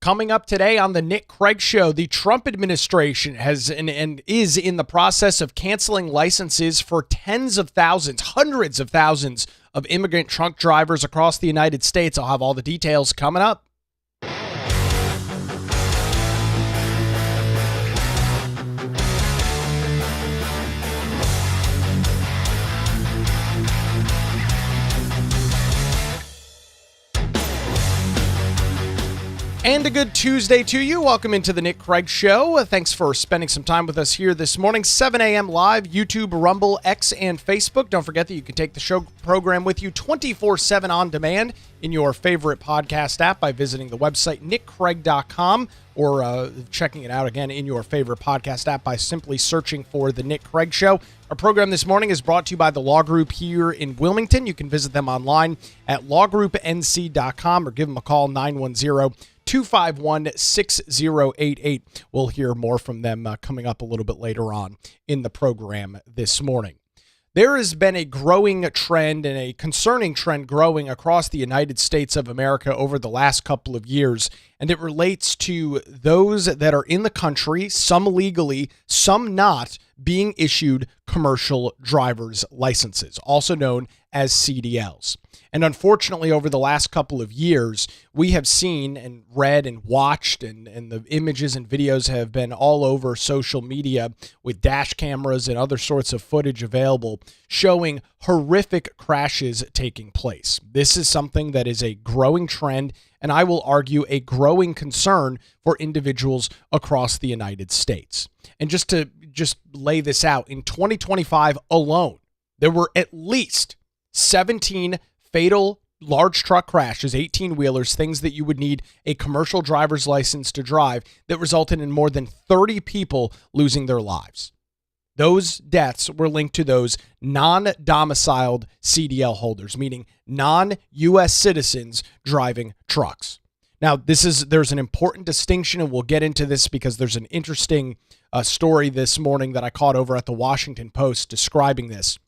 Coming up today on the Nick Craig Show, the Trump administration has and is in the process of canceling licenses for tens of thousands, hundreds of thousands of immigrant truck drivers across the United States. I'll have all the details coming up. And a good Tuesday to you. Welcome into the Nick Craig Show. Thanks for spending some time with us here this morning. 7 a.m. live, YouTube, Rumble, X, and Facebook. Don't forget that you can take the show program with you 24/7 on demand in your favorite podcast app by visiting the website nickcraig.com or checking it out again in your favorite podcast app by simply searching for the Nick Craig Show. Our program this morning is brought to you by the Law Group here in Wilmington. You can visit them online at lawgroupnc.com or give them a call 910-251-6088. We'll hear more from them coming up a little bit later on in the program this morning. There has been a growing trend and a concerning trend growing across the United States of America over the last couple of years, and it relates to those that are in the country, some legally, some not, being issued commercial driver's licenses, also known as CDLs. And unfortunately, over the last couple of years, we have seen and read and watched, and the images and videos have been all over social media with dash cameras and other sorts of footage available showing horrific crashes taking place. This is something that is a growing trend, and I will argue a growing concern for individuals across the United States. And just to lay this out, in 2025 alone, there were at least 17 fatal large truck crashes, 18-wheelers, things that you would need a commercial driver's license to drive, that resulted in more than 30 people losing their lives. Those deaths were linked to those non-domiciled CDL holders, meaning non-U.S. citizens driving trucks. Now, there's an important distinction, and we'll get into this because there's an interesting story this morning that I caught over at the Washington Post describing this.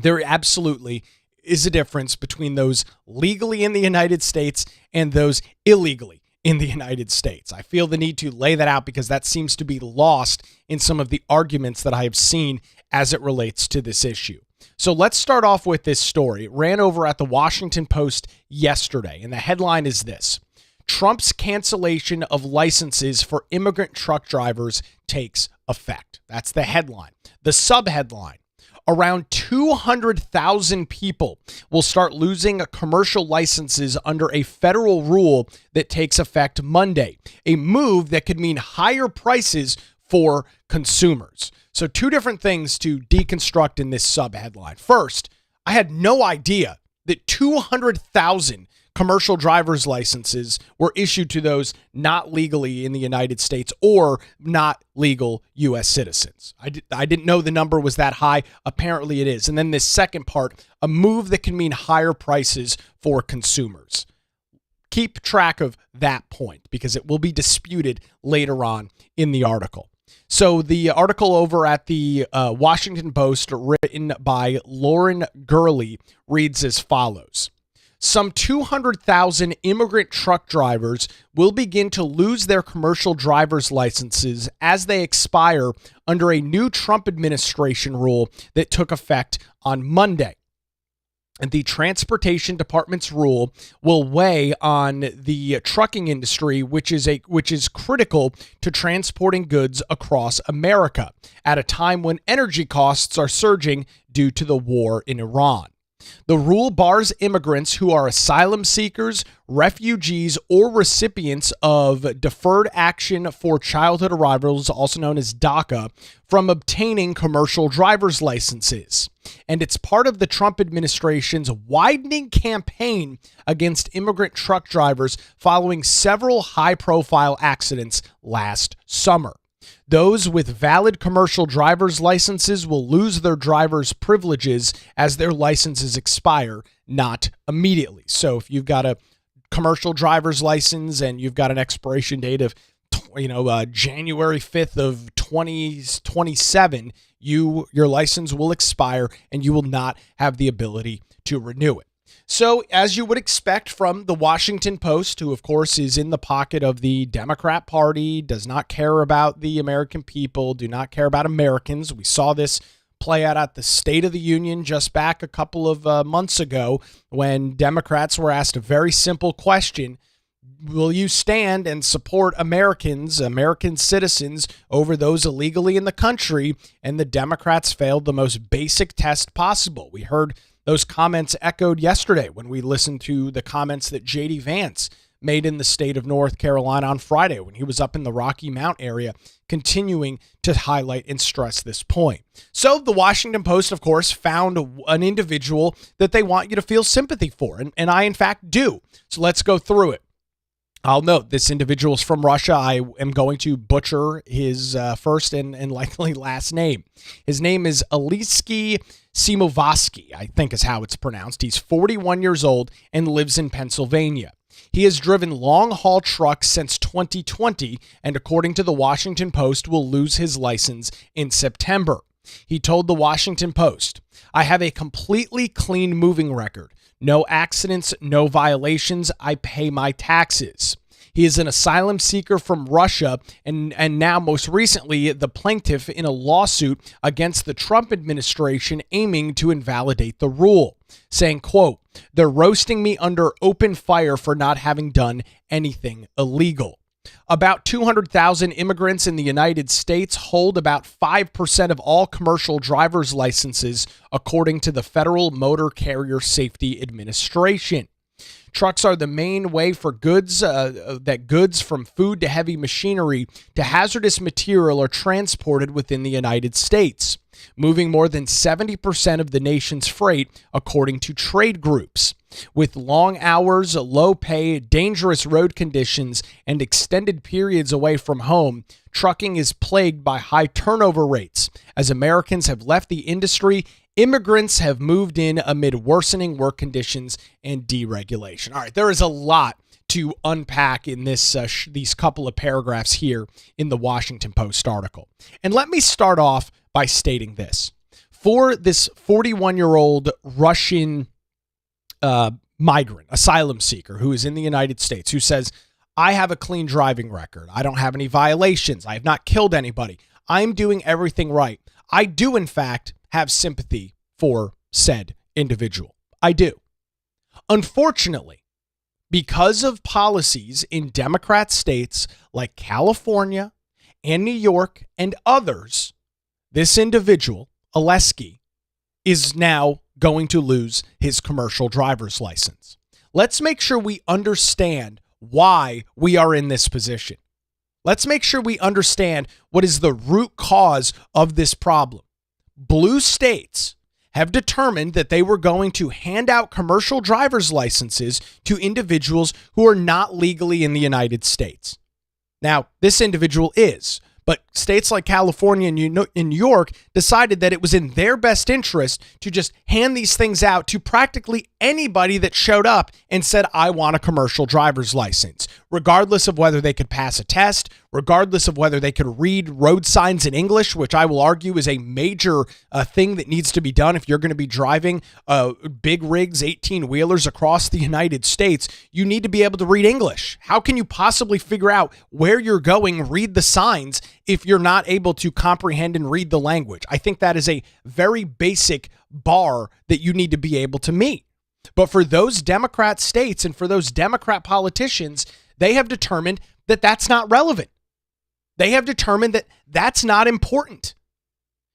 There absolutely is a difference between those legally in the United States and those illegally in the United States. I feel the need to lay that out because that seems to be lost in some of the arguments that I have seen as it relates to this issue. So let's start off with this story. It ran over at the Washington Post yesterday, and the headline is this: Trump's cancellation of licenses for immigrant truck drivers takes effect. That's the headline. The subheadline: around 200,000 people will start losing commercial licenses under a federal rule that takes effect Monday, a move that could mean higher prices for consumers. So two different things to deconstruct in this subheadline. First, I had no idea that 200,000 commercial driver's licenses were issued to those not legally in the United States or not legal U.S. citizens. I didn't know the number was that high. Apparently it is. And then this second part, a move that can mean higher prices for consumers. Keep track of that point because it will be disputed later on in the article. So the article over at the Washington Post, written by Lauren Gurley, reads as follows. Some 200,000 immigrant truck drivers will begin to lose their commercial driver's licenses as they expire under a new Trump administration rule that took effect on Monday. And the Transportation Department's rule will weigh on the trucking industry, which is critical to transporting goods across America at a time when energy costs are surging due to the war in Iran. The rule bars immigrants who are asylum seekers, refugees, or recipients of Deferred Action for Childhood Arrivals, also known as DACA, from obtaining commercial driver's licenses. And it's part of the Trump administration's widening campaign against immigrant truck drivers following several high-profile accidents last summer. Those with valid commercial driver's licenses will lose their driver's privileges as their licenses expire, not immediately. So if you've got a commercial driver's license and you've got an expiration date of January 5th of 2027, your license will expire and you will not have the ability to renew it. So, as you would expect from the Washington Post, who, of course, is in the pocket of the Democrat Party, does not care about the American people, do not care about Americans. We saw this play out at the State of the Union just back a couple of months ago when Democrats were asked a very simple question. Will you stand and support Americans, American citizens, over those illegally in the country? And the Democrats failed the most basic test possible. We heard those comments echoed yesterday when we listened to the comments that J.D. Vance made in the state of North Carolina on Friday when he was up in the Rocky Mount area, continuing to highlight and stress this point. So the Washington Post, of course, found an individual that they want you to feel sympathy for, and I, in fact, do. So let's go through it. I'll note this individual is from Russia. I am going to butcher his first and likely last name. His name is Aleksey Simovsky, I think is how it's pronounced. He's 41 years old and lives in Pennsylvania. He has driven long-haul trucks since 2020, and according to the Washington Post, will lose his license in September. He told the Washington Post, "I have a completely clean moving record. No accidents, no violations. I pay my taxes." He is an asylum seeker from Russia and now most recently the plaintiff in a lawsuit against the Trump administration aiming to invalidate the rule, saying, quote, "They're roasting me under open fire for not having done anything illegal." About 200,000 immigrants in the United States hold about 5% of all commercial driver's licenses, according to the Federal Motor Carrier Safety Administration. Trucks are the main way for goods from food to heavy machinery to hazardous material are transported within the United States, moving more than 70% of the nation's freight, according to trade groups. With long hours, low pay, dangerous road conditions, and extended periods away from home, trucking is plagued by high turnover rates. As Americans have left the industry, immigrants have moved in amid worsening work conditions and deregulation. All right, there is a lot to unpack in these couple of paragraphs here in the Washington Post article. And let me start off by stating this. For this 41-year-old Russian migrant, asylum seeker who is in the United States, who says, "I have a clean driving record. I don't have any violations. I have not killed anybody. I'm doing everything right." I do, in fact, have sympathy for said individual. I do. Unfortunately, because of policies in Democrat states like California and New York and others, this individual, Aleksey, is now going to lose his commercial driver's license. Let's make sure we understand why we are in this position. Let's make sure we understand what is the root cause of this problem. Blue states have determined that they were going to hand out commercial driver's licenses to individuals who are not legally in the United States. Now, this individual is, but states like California and New York decided that it was in their best interest to just hand these things out to practically anybody that showed up and said, "I want a commercial driver's license," regardless of whether they could pass a test, regardless of whether they could read road signs in English, which I will argue is a major thing that needs to be done if you're going to be driving big rigs, 18-wheelers across the United States. You need to be able to read English. How can you possibly figure out where you're going, read the signs, if you're not able to comprehend and read the language? I think that is a very basic bar that you need to be able to meet. But for those Democrat states and for those Democrat politicians, they have determined that that's not relevant. They have determined that that's not important.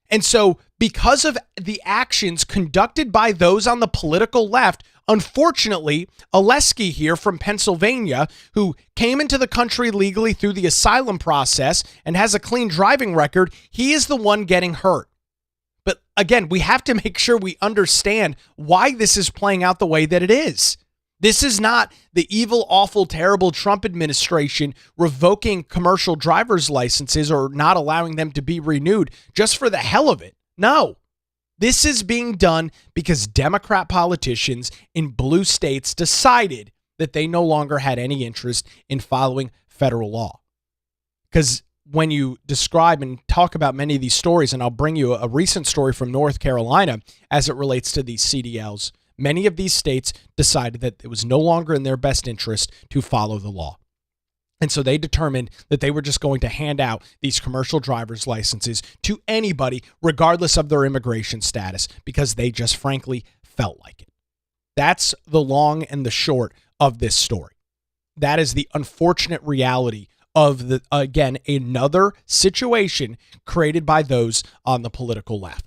And so because of the actions conducted by those on the political left, unfortunately, Aleksey here from Pennsylvania, who came into the country legally through the asylum process and has a clean driving record, he is the one getting hurt. But again, we have to make sure we understand why this is playing out the way that it is. This is not the evil, awful, terrible Trump administration revoking commercial driver's licenses or not allowing them to be renewed just for the hell of it. No, this is being done because Democrat politicians in blue states decided that they no longer had any interest in following federal law. Because when you describe and talk about many of these stories, and I'll bring you a recent story from North Carolina as it relates to these CDLs, Many of these states decided that it was no longer in their best interest to follow the law. And so they determined that they were just going to hand out these commercial driver's licenses to anybody, regardless of their immigration status, because they just frankly felt like it. That's the long and the short of this story. That is the unfortunate reality of another situation created by those on the political left.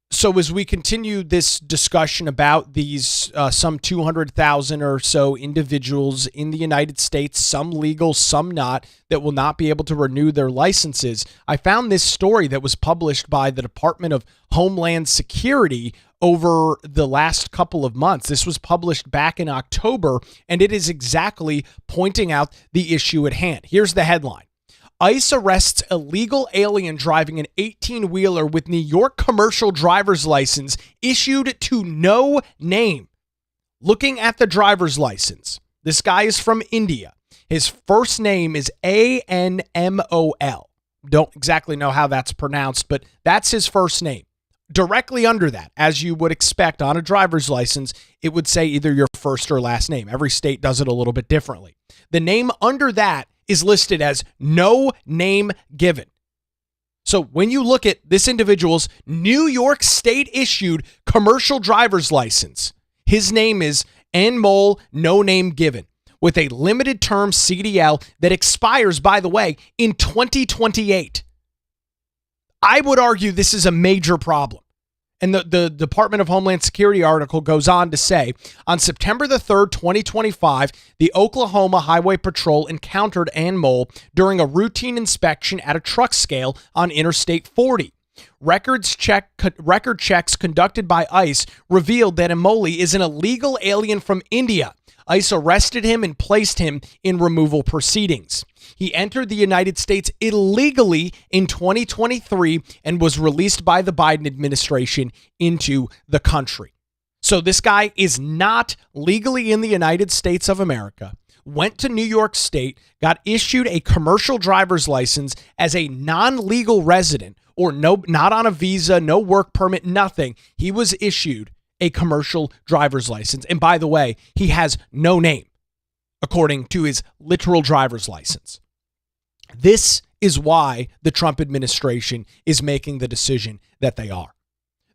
So as we continue this discussion about these some 200,000 or so individuals in the United States, some legal, some not, that will not be able to renew their licenses, I found this story that was published by the Department of Homeland Security over the last couple of months. This was published back in October, and it is exactly pointing out the issue at hand. Here's the headline. ICE arrests illegal alien driving an 18-wheeler with New York commercial driver's license issued to no name. Looking at the driver's license, this guy is from India. His first name is Anmol. Don't exactly know how that's pronounced, but that's his first name. Directly under that, as you would expect on a driver's license, it would say either your first or last name. Every state does it a little bit differently. The name under that is listed as no name given. So when you look at this individual's New York state issued commercial driver's license, his name is Anmol, no name given, with a limited term CDL that expires, by the way, in 2028. I would argue this is a major problem. And the Department of Homeland Security article goes on to say, on September the 3rd, 2025, the Oklahoma Highway Patrol encountered Anmol during a routine inspection at a truck scale on Interstate 40. Record checks conducted by ICE revealed that Anmol is an illegal alien from India. ICE arrested him and placed him in removal proceedings. He entered the United States illegally in 2023 and was released by the Biden administration into the country. So this guy is not legally in the United States of America, went to New York State, got issued a commercial driver's license as a non-legal resident, or not on a visa, no work permit, nothing. He was issued a commercial driver's license. And by the way, he has no name, according to his literal driver's license. This is why the Trump administration is making the decision that they are.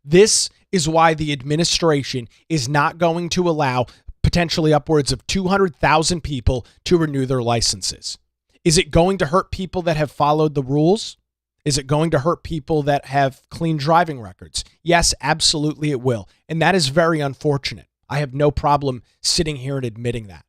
This is why the administration is not going to allow potentially upwards of 200,000 people to renew their licenses. Is it going to hurt people that have followed the rules? Is it going to hurt people that have clean driving records? Yes, absolutely it will. And that is very unfortunate. I have no problem sitting here and admitting that.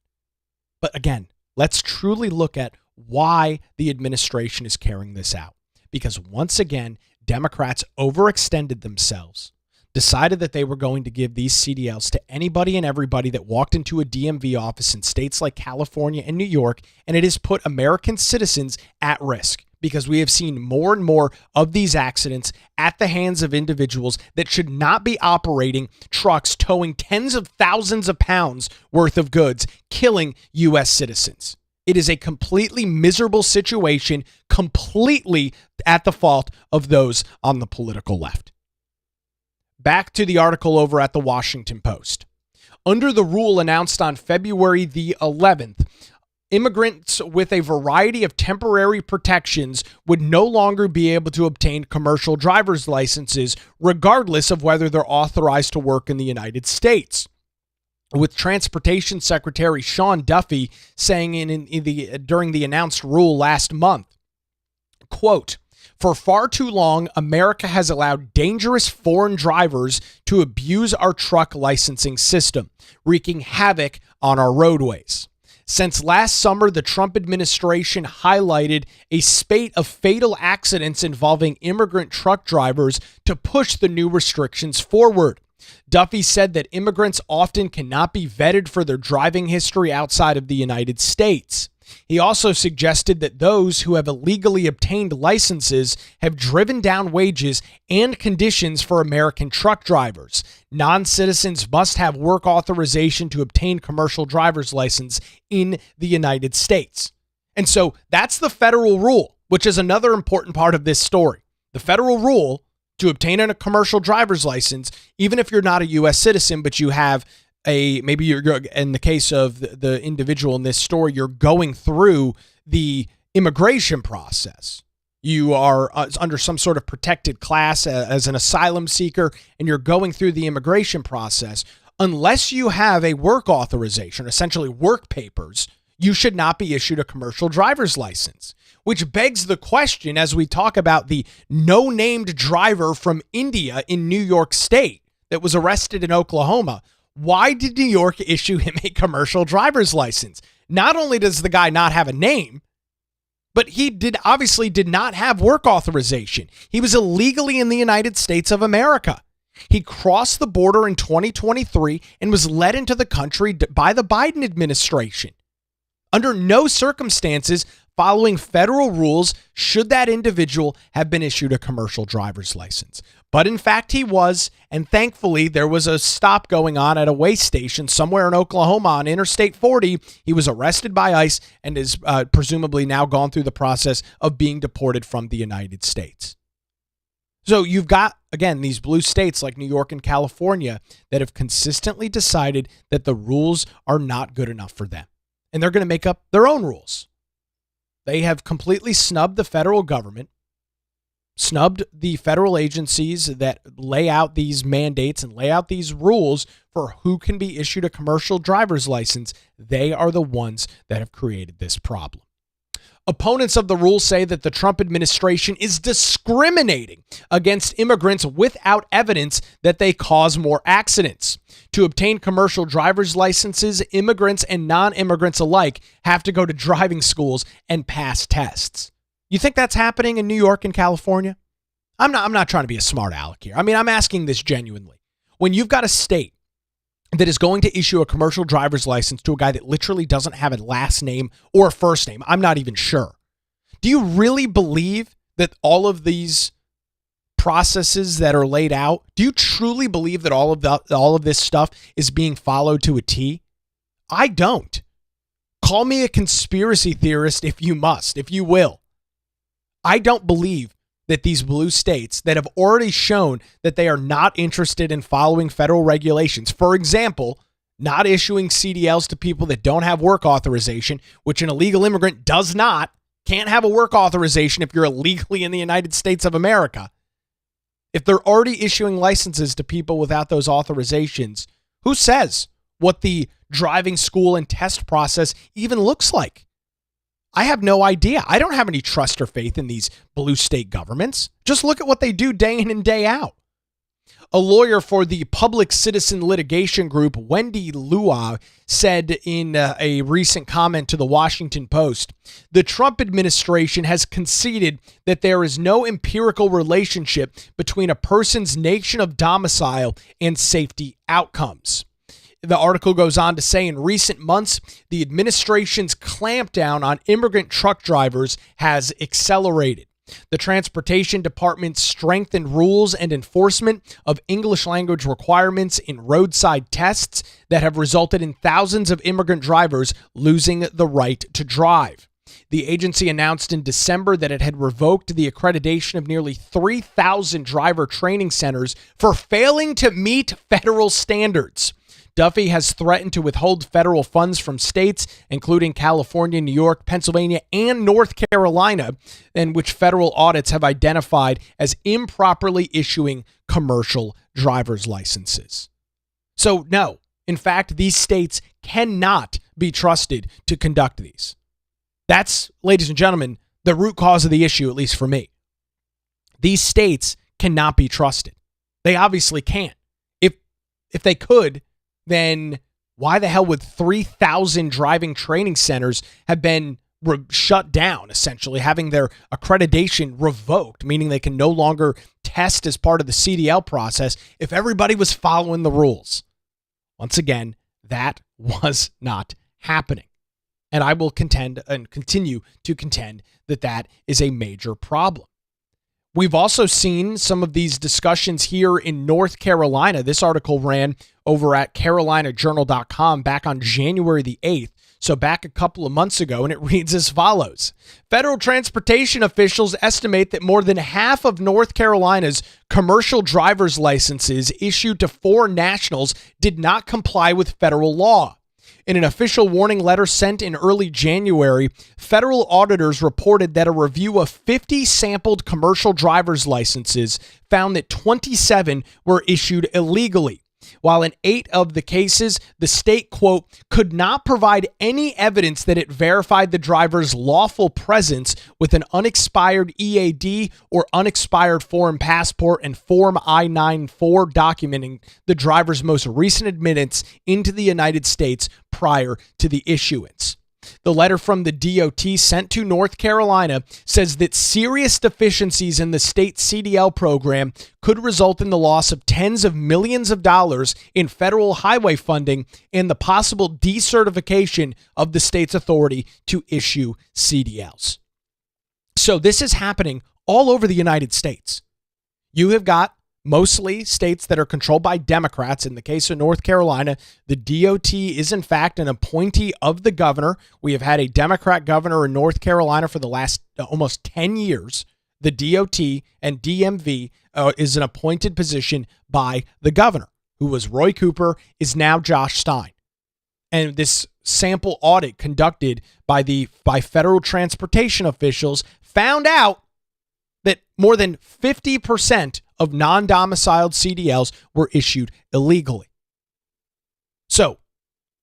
But again, let's truly look at why the administration is carrying this out. Because once again, Democrats overextended themselves, decided that they were going to give these CDLs to anybody and everybody that walked into a DMV office in states like California and New York, and it has put American citizens at risk because we have seen more and more of these accidents at the hands of individuals that should not be operating trucks towing tens of thousands of pounds worth of goods, killing U.S. citizens. It is a completely miserable situation, completely at the fault of those on the political left. Back to the article over at the Washington Post. Under the rule announced on February the 11th, immigrants with a variety of temporary protections would no longer be able to obtain commercial driver's licenses, regardless of whether they're authorized to work in the United States. With Transportation Secretary Sean Duffy saying during the announced rule last month, quote, "For far too long, America has allowed dangerous foreign drivers to abuse our truck licensing system, wreaking havoc on our roadways. Since last summer, the Trump administration highlighted a spate of fatal accidents involving immigrant truck drivers to push the new restrictions forward. Duffy said that immigrants often cannot be vetted for their driving history outside of the United States. He also suggested that those who have illegally obtained licenses have driven down wages and conditions for American truck drivers. Non-citizens must have work authorization to obtain commercial driver's license in the United States." And so that's the federal rule, which is another important part of this story. The federal rule to obtain a commercial driver's license even if you're not a U.S. citizen, but you have maybe you're, in the case of the individual in this story, you're going through the immigration process. You are under some sort of protected class as an asylum seeker, and you're going through the immigration process. Unless you have a work authorization, essentially work papers, you should not be issued a commercial driver's license, which begs the question as we talk about the no-named driver from India in New York State that was arrested in Oklahoma. Why did New York issue him a commercial driver's license? Not only does the guy not have a name, but he obviously did not have work authorization. He was illegally in the United States of America. He crossed the border in 2023 and was led into the country by the Biden administration. Under no circumstances, following federal rules, should that individual have been issued a commercial driver's license. But in fact, he was, and thankfully, there was a stop going on at a way station somewhere in Oklahoma on Interstate 40. He was arrested by ICE and is presumably now gone through the process of being deported from the United States. So you've got, again, these blue states like New York and California that have consistently decided that the rules are not good enough for them. And they're going to make up their own rules. They have completely snubbed the federal government, snubbed the federal agencies that lay out these mandates and lay out these rules for who can be issued a commercial driver's license. They are the ones that have created this problem. Opponents of the rule say that the Trump administration is discriminating against immigrants without evidence that they cause more accidents. To obtain commercial driver's licenses, immigrants and non-immigrants alike have to go to driving schools and pass tests. You think that's happening in New York and California? I'm not trying to be a smart aleck here. I mean, I'm asking this genuinely. When you've got a state that is going to issue a commercial driver's license to a guy that literally doesn't have a last name or a first name, I'm not even sure. Do you really believe that all of these processes that are laid out, do you truly believe that all of this stuff is being followed to a T? I don't. Call me a conspiracy theorist if you must, if you will. I don't believe that these blue states that have already shown that they are not interested in following federal regulations, for example, not issuing CDLs to people that don't have work authorization, which an illegal immigrant does not, can't have a work authorization if you're illegally in the United States of America. If they're already issuing licenses to people without those authorizations, who says what the driving school and test process even looks like? I have no idea. I don't have any trust or faith in these blue state governments. Just look at what they do day in and day out. A lawyer for the Public Citizen Litigation Group, Wendy Lua, said in a recent comment to the Washington Post, the Trump administration has conceded that there is no empirical relationship between a person's nation of domicile and safety outcomes. The article goes on to say in recent months, the administration's clampdown on immigrant truck drivers has accelerated. The Transportation Department strengthened rules and enforcement of English language requirements in roadside tests that have resulted in thousands of immigrant drivers losing the right to drive. The agency announced in December that it had revoked the accreditation of nearly 3,000 driver training centers for failing to meet federal standards. Duffy has threatened to withhold federal funds from states, including California, New York, Pennsylvania, and North Carolina, in which federal audits have identified as improperly issuing commercial driver's licenses. So, no, in fact, these states cannot be trusted to conduct these. That's, ladies and gentlemen, the root cause of the issue, at least for me. These states cannot be trusted. They obviously can't. If they could, then why the hell would 3,000 driving training centers have been shut down, essentially, having their accreditation revoked, meaning they can no longer test as part of the CDL process if everybody was following the rules? Once again, that was not happening. And I will contend and continue to contend that that is a major problem. We've also seen some of these discussions here in North Carolina. This article ran over at carolinajournal.com back on January the 8th. So back a couple of months ago, and it reads as follows. Federal transportation officials estimate that more than half of North Carolina's commercial driver's licenses issued to foreign nationals did not comply with federal law. In an official warning letter sent in early January, federal auditors reported that a review of 50 sampled commercial driver's licenses found that 27 were issued illegally. While in 8 of the cases, the state, quote, could not provide any evidence that it verified the driver's lawful presence with an unexpired EAD or unexpired foreign passport and Form I-94 documenting the driver's most recent admittance into the United States prior to the issuance. The letter from the DOT sent to North Carolina says that serious deficiencies in the state CDL program could result in the loss of tens of millions of dollars in federal highway funding and the possible decertification of the state's authority to issue CDLs. So this is happening all over the United States. You have got mostly states that are controlled by Democrats. In the case of North Carolina, the DOT is in fact an appointee of the governor. We have had a Democrat governor in North Carolina for the last almost 10 years. The DOT and DMV is an appointed position by the governor, who was Roy Cooper, is now Josh Stein. And this sample audit conducted by federal transportation officials found out that more than 50% of non-domiciled CDLs were issued illegally. So,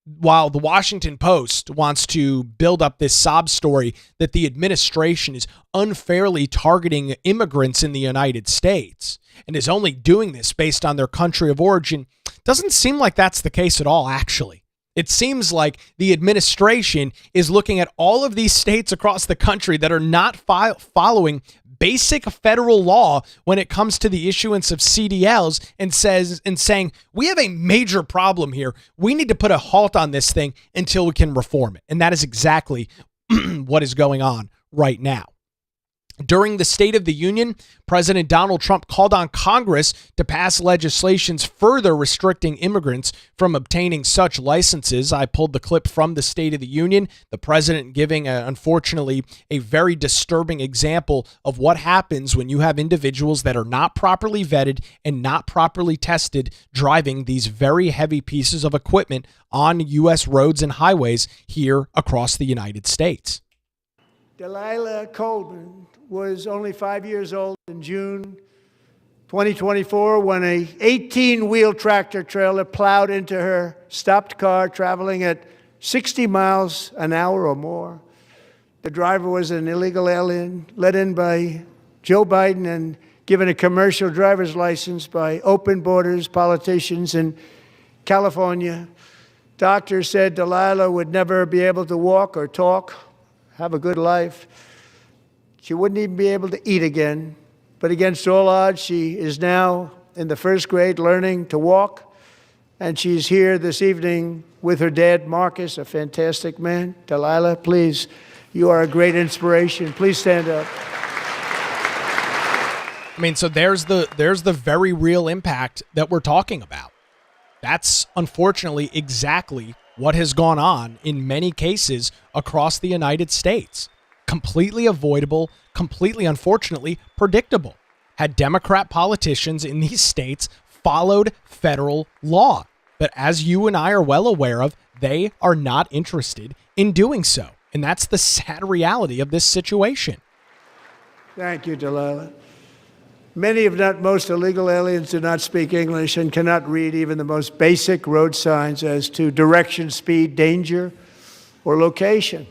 while the Washington Post wants to build up this sob story that the administration is unfairly targeting immigrants in the United States and is only doing this based on their country of origin, doesn't seem like that's the case at all, actually. It seems like the administration is looking at all of these states across the country that are not following basic federal law when it comes to the issuance of CDLs and saying, we have a major problem here. We need to put a halt on this thing until we can reform it. And that is exactly what is going on right now. During the State of the Union, President Donald Trump called on Congress to pass legislations further restricting immigrants from obtaining such licenses. I pulled the clip from the State of the Union, the president giving, unfortunately, a very disturbing example of what happens when you have individuals that are not properly vetted and not properly tested driving these very heavy pieces of equipment on U.S. roads and highways here across the United States. Delilah Coleman was only 5 years old in June 2024 when a 18-wheel tractor trailer plowed into her stopped car traveling at 60 miles an hour or more. The driver was an illegal alien let in by Joe Biden and given a commercial driver's license by open borders politicians in California. Doctors said Delilah would never be able to walk or talk, have a good life. She wouldn't even be able to eat again. But against all odds, she is now in the first grade learning to walk. And she's here this evening with her dad, Marcus, a fantastic man. Delilah, please, you are a great inspiration. Please stand up. I mean, so there's the very real impact that we're talking about. That's unfortunately exactly what has gone on in many cases across the United States. Completely avoidable, completely, unfortunately, predictable. Had Democrat politicians in these states followed federal law. But as you and I are well aware of, they are not interested in doing so. And that's the sad reality of this situation. Thank you, Delilah. Many, if not most, illegal aliens do not speak English and cannot read even the most basic road signs as to direction, speed, danger, or location.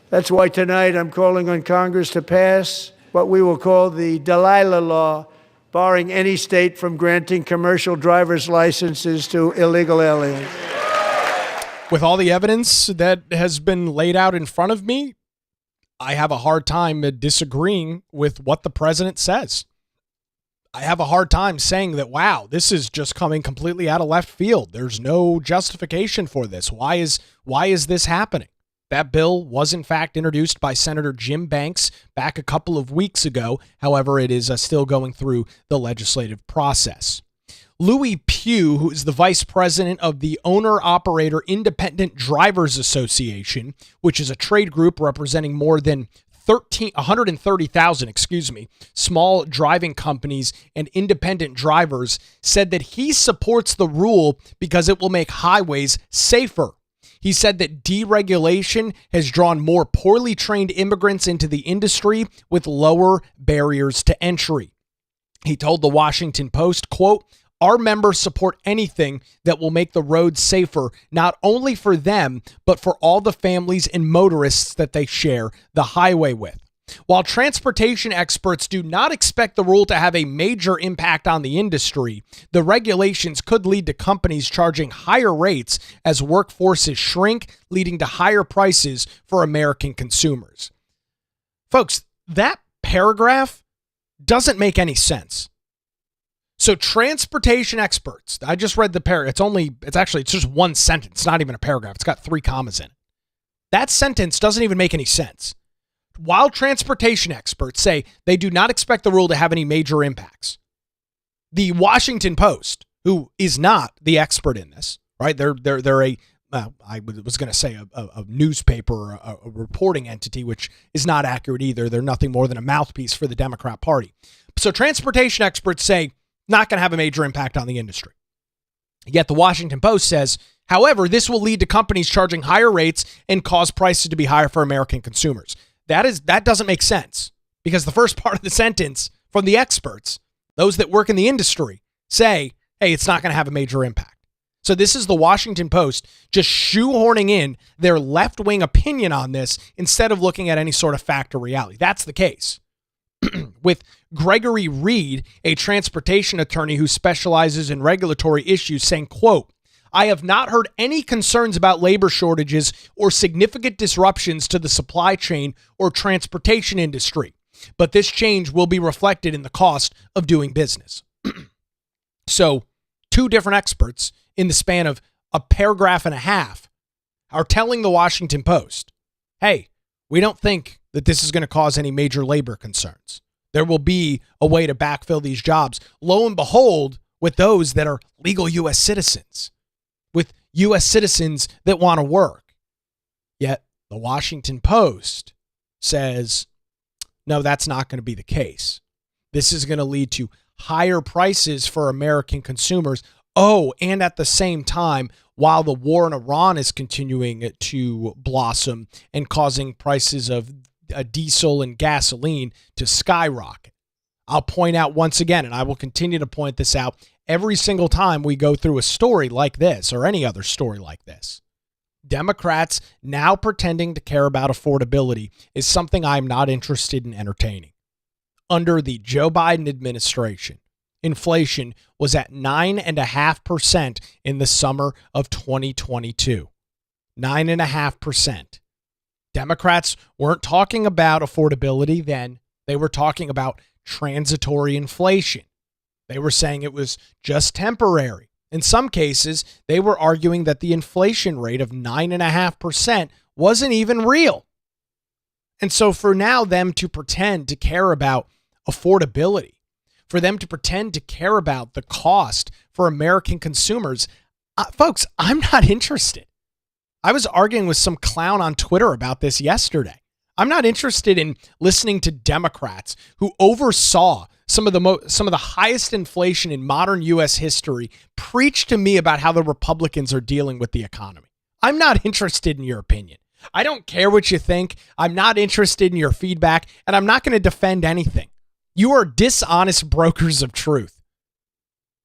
That's why tonight I'm calling on Congress to pass what we will call the Delilah Law, barring any state from granting commercial driver's licenses to illegal aliens. With all the evidence that has been laid out in front of me, I have a hard time disagreeing with what the president says. I have a hard time saying that, wow, this is just coming completely out of left field. There's no justification for this. Why is this happening? That bill was, in fact, introduced by Senator Jim Banks back a couple of weeks ago. However, it is still going through the legislative process. Louis Pugh, who is the vice president of the Owner-Operator Independent Drivers Association, which is a trade group representing more than 130,000, small driving companies and independent drivers, said that he supports the rule because it will make highways safer. He said that deregulation has drawn more poorly trained immigrants into the industry with lower barriers to entry. He told the Washington Post, quote, "Our members support anything that will make the roads safer, not only for them, but for all the families and motorists that they share the highway with." While transportation experts do not expect the rule to have a major impact on the industry, the regulations could lead to companies charging higher rates as workforces shrink, leading to higher prices for American consumers. Folks, that paragraph doesn't make any sense. So transportation experts, I just read the paragraph. It's just one sentence. It's not even a paragraph. It's got 3 commas in it. That sentence doesn't even make any sense. While transportation experts say they do not expect the rule to have any major impacts, the Washington Post, who is not the expert in this, right? They're I was going to say a newspaper, a reporting entity, which is not accurate either. They're nothing more than a mouthpiece for the Democrat Party. So transportation experts say not going to have a major impact on the industry. Yet the Washington Post says, however, this will lead to companies charging higher rates and cause prices to be higher for American consumers. That doesn't make sense, because the first part of the sentence from the experts, those that work in the industry, say, hey, it's not going to have a major impact. So this is the Washington Post just shoehorning in their left-wing opinion on this instead of looking at any sort of fact or reality. That's the case. With Gregory Reed, a transportation attorney who specializes in regulatory issues, saying, quote, "I have not heard any concerns about labor shortages or significant disruptions to the supply chain or transportation industry, but this change will be reflected in the cost of doing business." So 2 different experts in the span of a paragraph and a half are telling the Washington Post, hey, we don't think that this is going to cause any major labor concerns. There will be a way to backfill these jobs. Lo and behold, with those that are legal U.S. citizens, with U.S. citizens that want to work. Yet the Washington Post says, no, that's not going to be the case. This is going to lead to higher prices for American consumers. Oh, and at the same time, while the war in Iran is continuing to blossom and causing prices of diesel and gasoline to skyrocket. I'll point out once again, and I will continue to point this out every single time we go through a story like this or any other story like this. Democrats now pretending to care about affordability is something I'm not interested in entertaining. Under the Joe Biden administration, inflation was at 9.5% in the summer of 2022. 9.5%. Democrats weren't talking about affordability then. They were talking about transitory inflation. They were saying it was just temporary. In some cases, they were arguing that the inflation rate of 9.5% wasn't even real. And so for now, them to pretend to care about affordability, for them to pretend to care about the cost for American consumers, folks, I'm not interested. I was arguing with some clown on Twitter about this yesterday. I'm not interested in listening to Democrats who oversaw some of the highest inflation in modern U.S. history preach to me about how the Republicans are dealing with the economy. I'm not interested in your opinion. I don't care what you think. I'm not interested in your feedback, and I'm not going to defend anything. You are dishonest brokers of truth.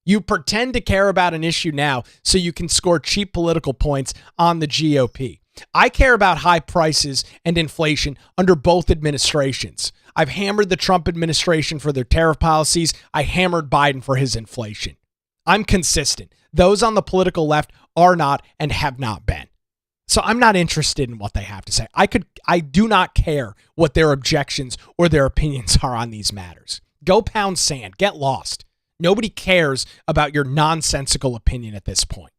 You pretend to care about an issue now so you can score cheap political points on the GOP. I care about high prices and inflation under both administrations. I've hammered the Trump administration for their tariff policies. I hammered Biden for his inflation. I'm consistent. Those on the political left are not and have not been. So I'm not interested in what they have to say. I do not care what their objections or their opinions are on these matters. Go pound sand. Get lost. Nobody cares about your nonsensical opinion at this point.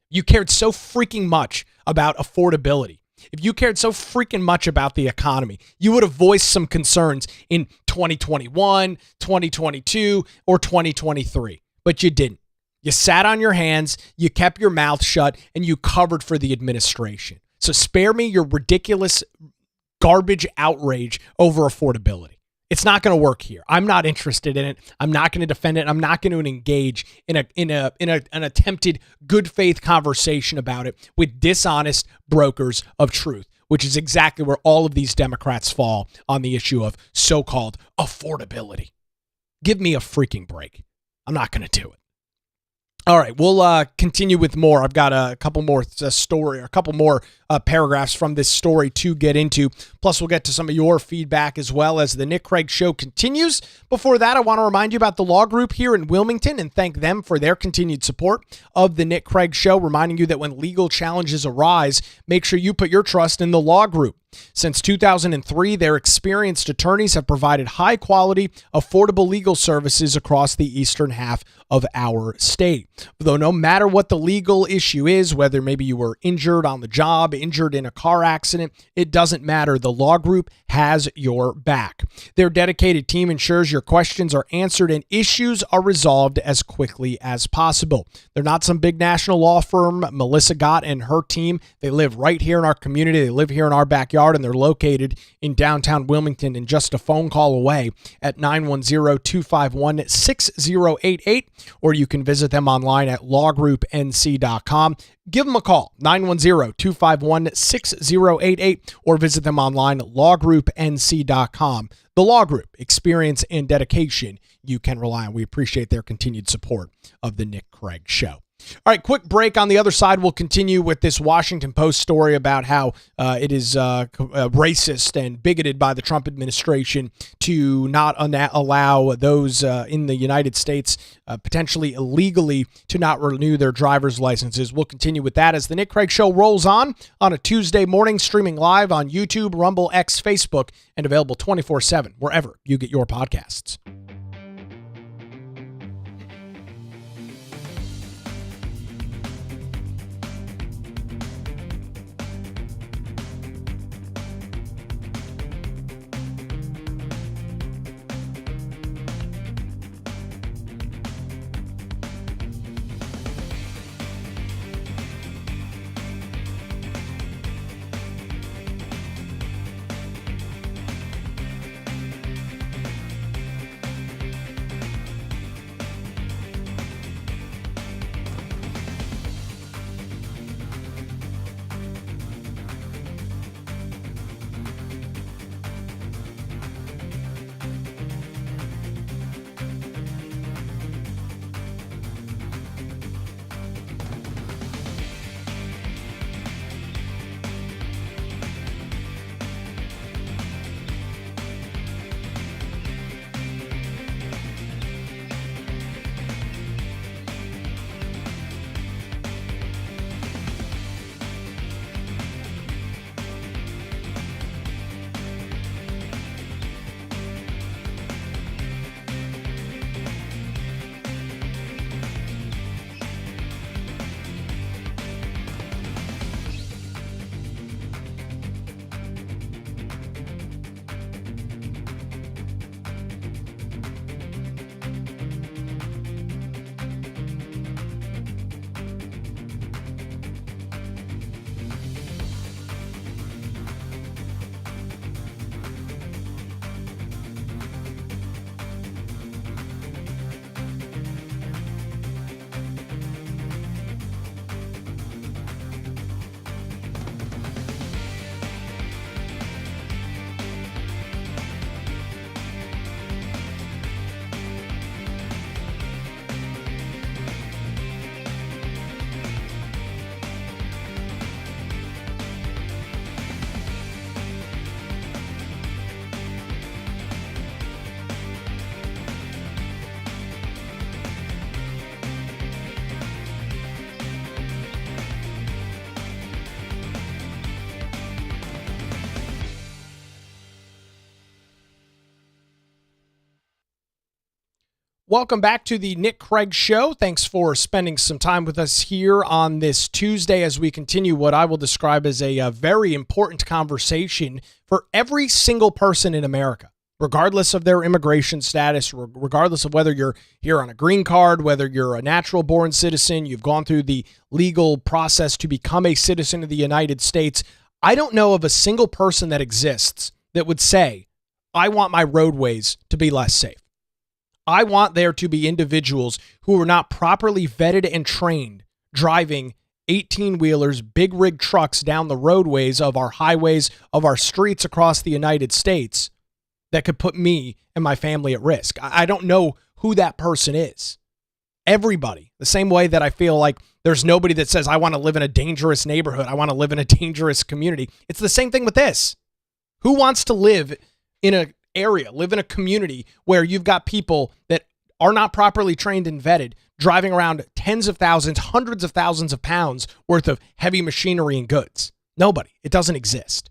You cared so freaking much about affordability. If you cared so freaking much about the economy, you would have voiced some concerns in 2021, 2022, or 2023. But you didn't. You sat on your hands, you kept your mouth shut, and you covered for the administration. So spare me your ridiculous garbage outrage over affordability. It's not going to work here. I'm not interested in it. I'm not going to defend it. I'm not going to engage in an attempted good faith conversation about it with dishonest brokers of truth, which is exactly where all of these Democrats fall on the issue of so-called affordability. Give me a freaking break. I'm not going to do it. All right, we'll continue with more. I've got a couple more paragraphs from this story to get into. Plus, we'll get to some of your feedback as well as the Nick Craig Show continues. Before that, I want to remind you about the Law Group here in Wilmington and thank them for their continued support of the Nick Craig Show, reminding you that when legal challenges arise, make sure you put your trust in the Law Group. Since 2003, their experienced attorneys have provided high-quality, affordable legal services across the eastern half of our state. Though no matter what the legal issue is, whether maybe you were injured on the job, injured in a car accident, it doesn't matter. The Law Group has your back. Their dedicated team ensures your questions are answered and issues are resolved as quickly as possible. They're not some big national law firm. Melissa Gott and her team, they live right here in our community. They live here in our backyard. And they're located in downtown Wilmington and just a phone call away at 910-251-6088, or you can visit them online at lawgroupnc.com. Give them a call, 910-251-6088, or visit them online at lawgroupnc.com. The Law Group, experience and dedication you can rely on. We appreciate their continued support of the Nick Craig Show. All right, quick break. On the other side, we'll continue with this Washington Post story about how it is racist and bigoted by the Trump administration to not allow those in the United States potentially illegally to not renew their driver's licenses. We'll continue with that as the Nick Craig Show rolls on a Tuesday morning, streaming live on YouTube, Rumble, X, Facebook, and available 24/7 wherever you get your podcasts. Welcome back to the Nick Craig Show. Thanks for spending some time with us here on this Tuesday as we continue what I will describe as a very important conversation for every single person in America. regardless of their immigration status, regardless of whether you're here on a green card, whether you're a natural born citizen, you've gone through the legal process to become a citizen of the United States. I don't know of a single person that exists that would say, I want my roadways to be less safe. I want there to be individuals who are not properly vetted and trained driving 18-wheelers, big rig trucks down the roadways of our highways, of our streets across the United States that could put me and my family at risk. I don't know who that person is. Everybody, the same way that I feel like there's nobody that says, I want to live in a dangerous neighborhood, I want to live in a dangerous community. It's the same thing with this. Who wants to live in an area, live in a community where you've got people that are not properly trained and vetted, driving around tens of thousands, hundreds of thousands of pounds worth of heavy machinery and goods? Nobody. It doesn't exist.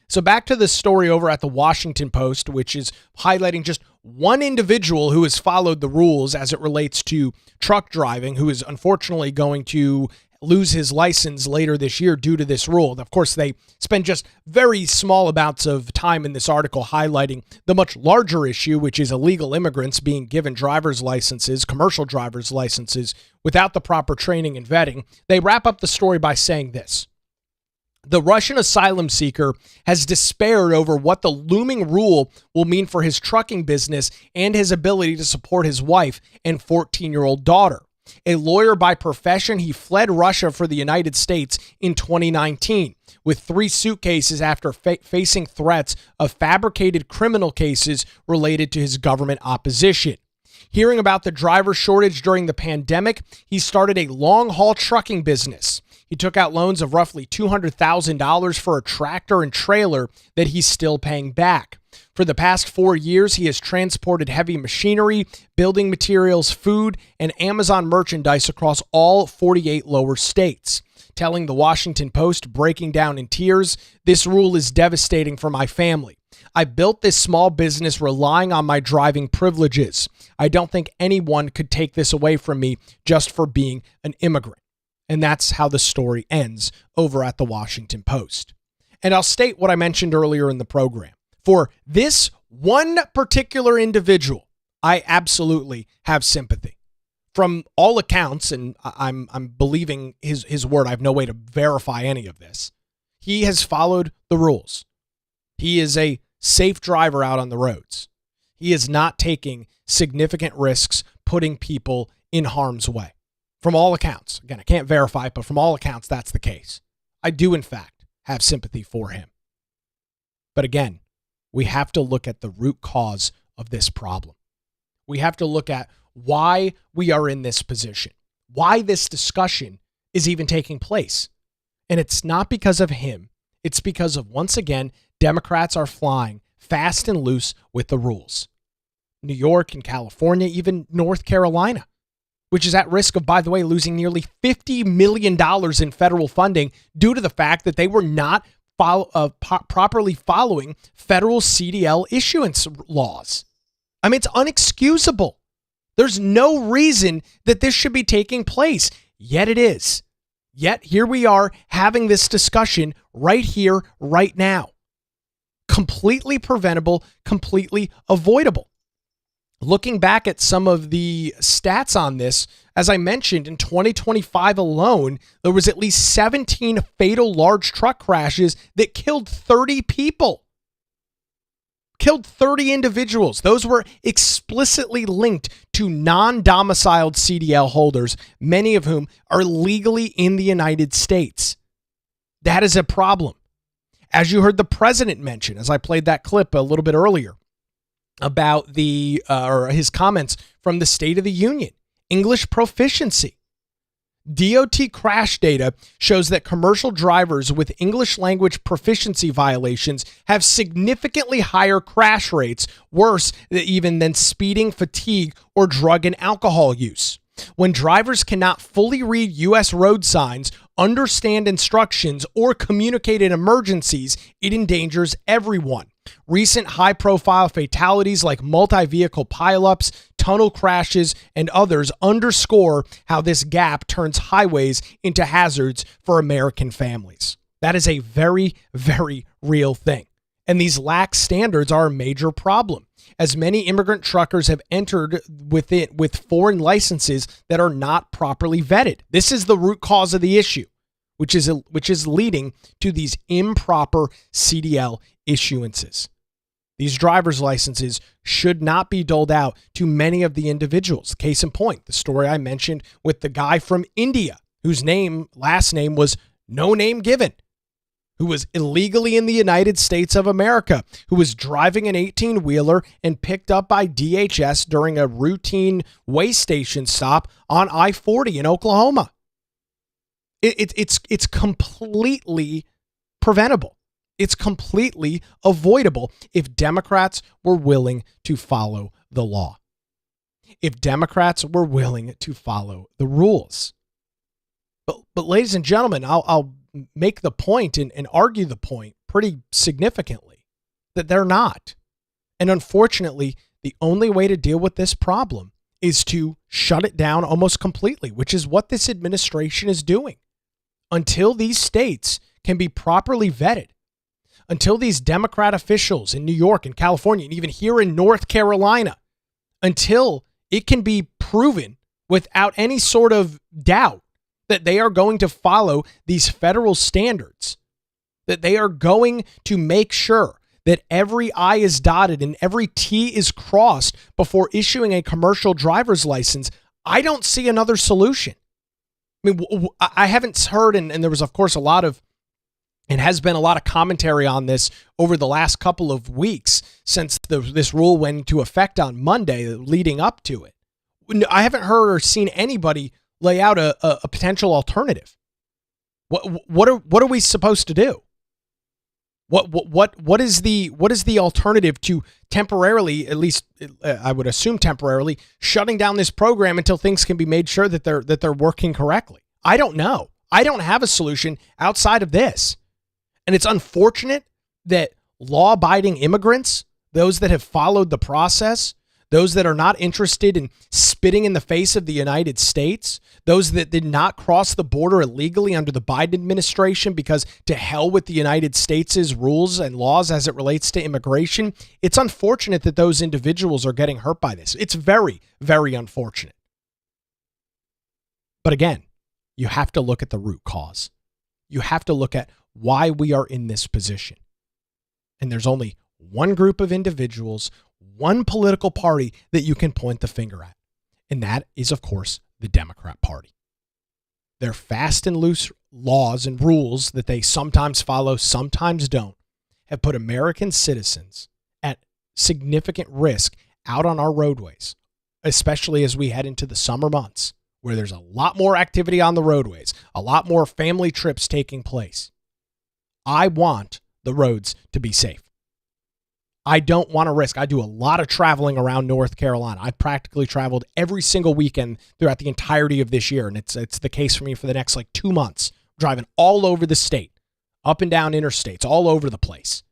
So back to this story over at the Washington Post, which is highlighting just one individual who has followed the rules as it relates to truck driving, who is unfortunately going to lose his license later this year due to this rule. Of course, they spend just very small amounts of time in this article highlighting the much larger issue, which is illegal immigrants being given driver's licenses, commercial driver's licenses, without the proper training and vetting. They wrap up the story by saying this: the Russian asylum seeker has despaired over what the looming rule will mean for his trucking business and his ability to support his wife and 14-year-old daughter. A lawyer by profession, he fled Russia for the United States in 2019 with 3 suitcases after facing threats of fabricated criminal cases related to his government opposition. Hearing about the driver shortage during the pandemic, he started a long-haul trucking business. He took out loans of roughly $200,000 for a tractor and trailer that he's still paying back. For the past 4 years, he has transported heavy machinery, building materials, food, and Amazon merchandise across all 48 lower states. Telling the Washington Post, breaking down in tears, "This rule is devastating for my family. I built this small business relying on my driving privileges. I don't think anyone could take this away from me just for being an immigrant." And that's how the story ends over at the Washington Post. And I'll state what I mentioned earlier in the program. For this one particular individual, I absolutely have sympathy. From all accounts, and I'm believing his word, I have no way to verify any of this, he has followed the rules. He is a safe driver out on the roads. He is not taking significant risks, putting people in harm's way. From all accounts. Again, I can't verify it, but from all accounts, that's the case. I do, in fact, have sympathy for him. But again, we have to look at the root cause of this problem. We have to look at why we are in this position, why this discussion is even taking place. And it's not because of him. It's because of, once again, Democrats are flying fast and loose with the rules. New York and California, even North Carolina, which is at risk of, by the way, losing nearly $50 million in federal funding due to the fact that they were not properly following federal CDL issuance laws. I mean, it's unexcusable. There's no reason that this should be taking place, yet it is. Yet here we are having this discussion right here, right now. Completely preventable, completely avoidable. Looking back at some of the stats on this, as I mentioned, in 2025 alone, there was at least 17 fatal large truck crashes that killed 30 people. Killed 30 individuals. Those were explicitly linked to non-domiciled CDL holders, many of whom are legally in the United States. That is a problem. As you heard the president mention, as I played that clip a little bit earlier, about or his comments from the State of the Union. English proficiency. DOT crash data shows that commercial drivers with English language proficiency violations have significantly higher crash rates, worse even than speeding, fatigue, or drug and alcohol use. When drivers cannot fully read U.S. road signs, understand instructions, or communicate in emergencies, it endangers everyone. Recent high-profile fatalities like multi-vehicle pileups, tunnel crashes, and others underscore how this gap turns highways into hazards for American families. That is a very, very real thing. And these lax standards are a major problem, as many immigrant truckers have entered with foreign licenses that are not properly vetted. This is the root cause of the issue, which is leading to these improper CDL issuances. These driver's licenses should not be doled out to many of the individuals. Case in point, the story I mentioned with the guy from India, whose last name was no name given, who was illegally in the United States of America, who was driving an 18-wheeler and picked up by DHS during a routine way station stop on I-40 in Oklahoma. It's completely preventable. It's completely avoidable if Democrats were willing to follow the law. If Democrats were willing to follow the rules. But ladies and gentlemen, I'll make the point and argue the point pretty significantly that they're not. And unfortunately, the only way to deal with this problem is to shut it down almost completely, which is what this administration is doing. Until these states can be properly vetted, until these Democrat officials in New York and California, and even here in North Carolina, until it can be proven without any sort of doubt that they are going to follow these federal standards, that they are going to make sure that every I is dotted and every T is crossed before issuing a commercial driver's license, I don't see another solution. I mean, I haven't heard, and there was, of course, has been a lot of commentary on this over the last couple of weeks since this rule went into effect on Monday leading up to it. I haven't heard or seen anybody lay out a potential alternative. What are we supposed to do? What is the alternative to temporarily, at least I would assume temporarily, shutting down this program until things can be made sure that they're working correctly? I don't know. I don't have a solution outside of this. And it's unfortunate that law-abiding immigrants, those that have followed the process, those that are not interested in spitting in the face of the United States, those that did not cross the border illegally under the Biden administration because to hell with the United States' rules and laws as it relates to immigration, it's unfortunate that those individuals are getting hurt by this. It's very, very unfortunate. But again, you have to look at the root cause. You have to look at why we are in this position. And there's only one group of individuals, one political party that you can point the finger at. And that is, of course, the Democrat Party. Their fast and loose laws and rules that they sometimes follow, sometimes don't, have put American citizens at significant risk out on our roadways, especially as we head into the summer months, where there's a lot more activity on the roadways, a lot more family trips taking place. I want the roads to be safe. I don't want to risk. I do a lot of traveling around North Carolina. I've practically traveled every single weekend throughout the entirety of this year, and it's the case for me for the next 2 months, driving all over the state, up and down interstates, all over the place.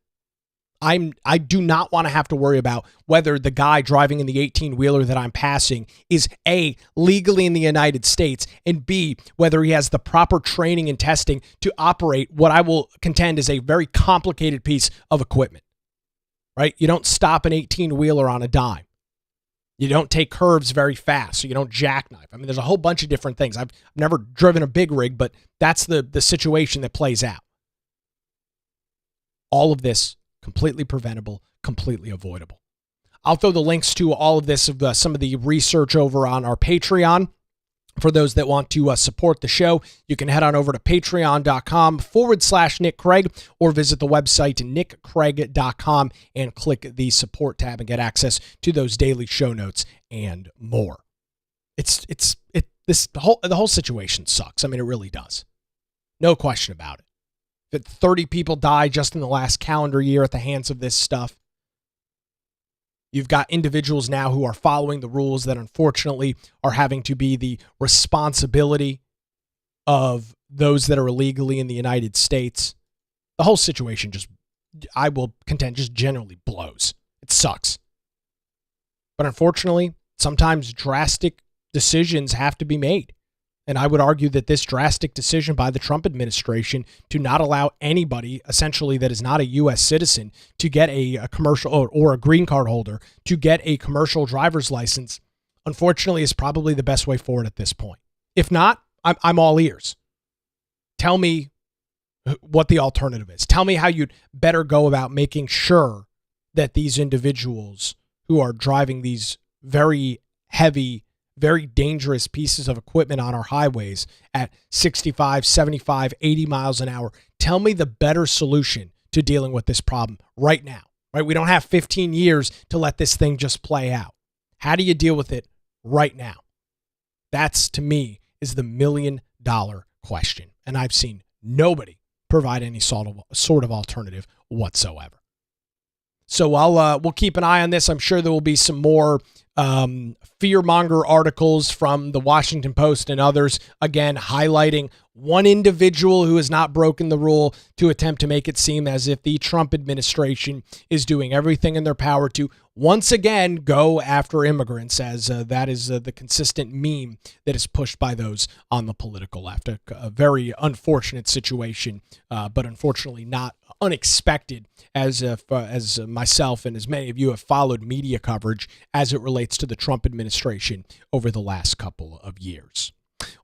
I do not want to have to worry about whether the guy driving in the 18-wheeler that I'm passing is A, legally in the United States, and B, whether he has the proper training and testing to operate what I will contend is a very complicated piece of equipment. Right? You don't stop an 18-wheeler on a dime. You don't take curves very fast, so you don't jackknife. I mean, there's a whole bunch of different things. I've never driven a big rig, but that's the situation that plays out. All of this completely preventable, completely avoidable. I'll throw the links to all of this, some of the research over on our Patreon. For those that want to support the show, you can head on over to patreon.com/Nick Craig or visit the website nickcraig.com and click the support tab and get access to those daily show notes and more. The whole situation sucks. I mean, it really does. No question about it. That 30 people died just in the last calendar year at the hands of this stuff. You've got individuals now who are following the rules that unfortunately are having to be the responsibility of those that are illegally in the United States. The whole situation I will contend, just generally blows. It sucks. But unfortunately, sometimes drastic decisions have to be made. And I would argue that this drastic decision by the Trump administration to not allow anybody, essentially that is not a U.S. citizen, to get a commercial or a green card holder to get a commercial driver's license, unfortunately, is probably the best way forward at this point. If not, I'm all ears. Tell me what the alternative is. Tell me how you'd better go about making sure that these individuals who are driving these very heavy, very dangerous pieces of equipment on our highways at 65, 75, 80 miles an hour, tell me the better solution to dealing with this problem right now. Right? We don't have 15 years to let this thing just play out. How do you deal with it right now? That's, to me, is the $1 million question. And I've seen nobody provide any sort of alternative whatsoever. So we'll keep an eye on this. I'm sure there will be some more fearmonger articles from the Washington Post and others, again, highlighting one individual who has not broken the rule to attempt to make it seem as if the Trump administration is doing everything in their power to once again go after immigrants, as that is the consistent meme that is pushed by those on the political left. A very unfortunate situation, but unfortunately not unexpected, as myself and as many of you have followed media coverage as it relates to the Trump administration over the last couple of years.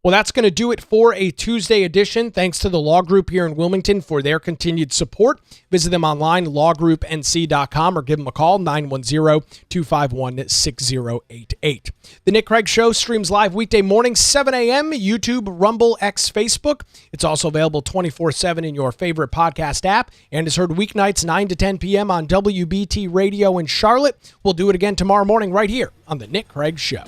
Well, that's going to do it for a Tuesday edition. Thanks to the Law Group here in Wilmington for their continued support. Visit them online, lawgroupnc.com, or give them a call, 910-251-6088. The Nick Craig Show streams live weekday mornings, 7 a.m., YouTube, Rumble, X, Facebook. It's also available 24/7 in your favorite podcast app and is heard weeknights 9 to 10 p.m. on WBT Radio in Charlotte. We'll do it again tomorrow morning right here on The Nick Craig Show.